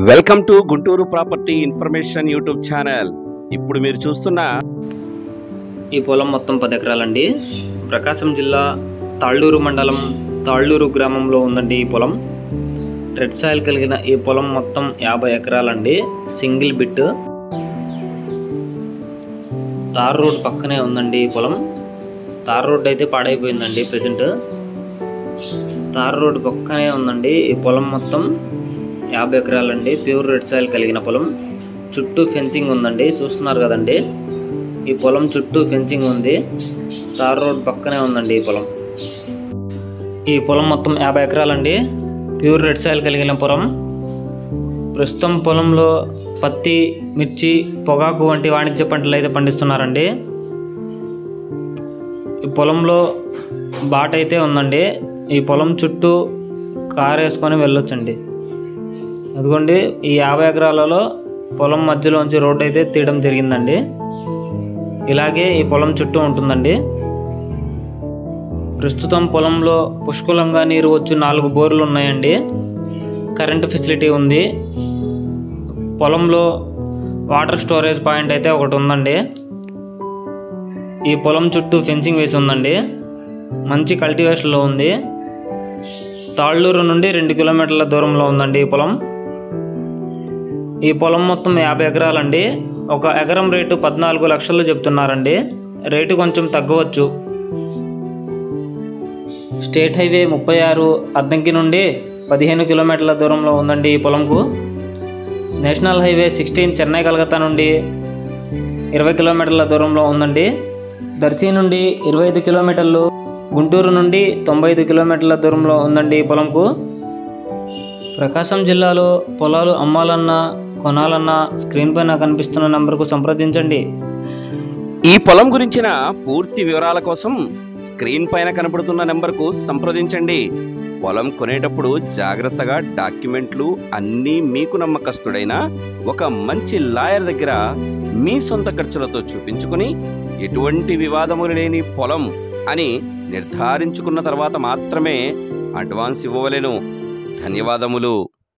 Welcome to Guntur property information YouTube channel. ఇప్పుడు మీరు చూస్తున్న ఈ పొలం మొత్తం 10 ఎకరాలండి. ప్రకాశం జిల్లా తాళ్ళూరు మండలం తాళ్ళూరు గ్రామంలో ఉందండి ఈ పొలం. రెడ్ సాయిల్ కలిగిన ఈ పొలం మొత్తం 50 ఎకరాలండి. Single bit. తార్ రోడ్ పక్కనే ఉందండి ఈ పొలం. తార్ రోడ్ అయితే పాడైపోయిందండి ప్రజెంట్. తార్ రోడ్ పక్కనే ఉందండి ఈ పొలం మొత్తం 50 ఎకరాలండి. ప్యూర్ రెడ్ సాయిల్ కలిగిన పొలం. చుట్టూ ఫెన్సింగ్ ఉందండి, చూస్తున్నారు కదండి. ఈ పొలం చుట్టూ ఫెన్సింగ్ ఉంది. తార్ రోడ్ పక్కనే ఉందండి ఈ పొలం. ఈ పొలం మొత్తం 50 ఎకరాలండి. ప్యూర్ రెడ్ సాయిల్ కలిగిన పొలం. ప్రస్తుతం పొలంలో పత్తి, మిర్చి, పొగాకు వంటి వాణిజ్య పంటలు అయితే పండిస్తున్నారండి. ఈ పొలంలో బాట అయితే ఉందండి. ఈ పొలం చుట్టూ కారు వేసుకొని వెళ్ళొచ్చండి. అదిగోండి, ఈ 50 ఎకరాలలో పొలం మధ్యలోంచి రోడ్డు అయితే తీయడం జరిగిందండి. ఇలాగే ఈ పొలం చుట్టూ ఉంటుందండి. ప్రస్తుతం పొలంలో పుష్కలంగా నీరు వచ్చి 4 బోర్లు ఉన్నాయండి. కరెంటు ఫెసిలిటీ ఉంది. పొలంలో వాటర్ స్టోరేజ్ పాయింట్ అయితే ఒకటి ఉందండి. ఈ పొలం చుట్టూ ఫెన్సింగ్ వేసి ఉందండి. మంచి కల్టివేషన్లో ఉంది. తాళ్ళూరు నుండి 2 కిలోమీటర్ల దూరంలో ఉందండి ఈ పొలం. ఈ పొలం మొత్తం 50 ఎకరాలండి. ఒక ఎకరం రేటు 14 లక్షలు చెప్తున్నారండి. రేటు కొంచెం తగ్గవచ్చు. స్టేట్ హైవే 36 అద్దంకి నుండి 15 కిలోమీటర్ల దూరంలో ఉందండి ఈ పొలంకు. నేషనల్ హైవే 16 చెన్నై కలకత్తా నుండి 20 కిలోమీటర్ల దూరంలో ఉందండి. దర్శి నుండి 25 కిలోమీటర్లు, గుంటూరు నుండి 95 కిలోమీటర్ల దూరంలో ఉందండి ఈ పొలంకు. ప్రకాశం జిల్లాలో పొలాలు అమ్మాలన్నా కొనాలన్నా స్క్రీన్ పైన కనిపిస్తున్న నంబర్కు సంప్రదించండి. ఈ పొలం గురించిన పూర్తి వివరాల కోసం స్క్రీన్ పైన కనబడుతున్న నెంబర్కు సంప్రదించండి. పొలం కొనేటప్పుడు జాగ్రత్తగా డాక్యుమెంట్లు అన్నీ మీకు నమ్మకస్తుడైన ఒక మంచి లాయర్ దగ్గర మీ సొంత ఖర్చులతో చూపించుకుని ఎటువంటి వివాదములు లేని పొలం అని నిర్ధారించుకున్న తర్వాత మాత్రమే అడ్వాన్స్ ఇవ్వవలెను. ధన్యవాదములు.